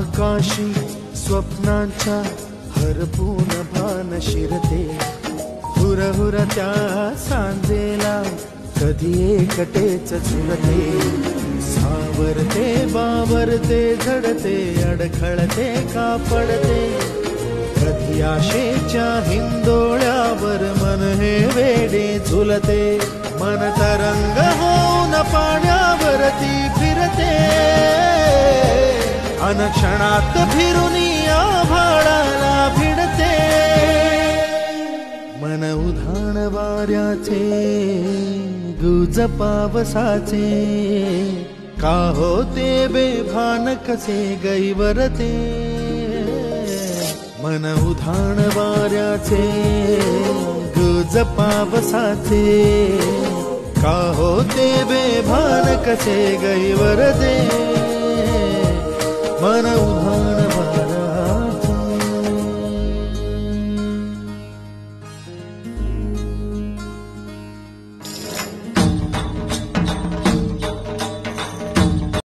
आकाशी स्वप्नांच्या हरपून भान शिरते, हुरहुर त्या सांजेला कधी एकटेच झुलते, सावरते बावरते झडते अडखळते का पडते, कधी आशेच्या हिंदोळ्यावर मन हे वेडे झुलते, मन तरंग होऊन पाण्यावरती फिरते, अनक्षणात फिरून आभाळाला भिडते, मन उधाण वाऱ्याचे गुज पावसाचे, का होते बेभान कसे गैवरते, मन उधाण वाऱ्याचे गुज पावसाचे, का होते बेभान कसे गैवरते.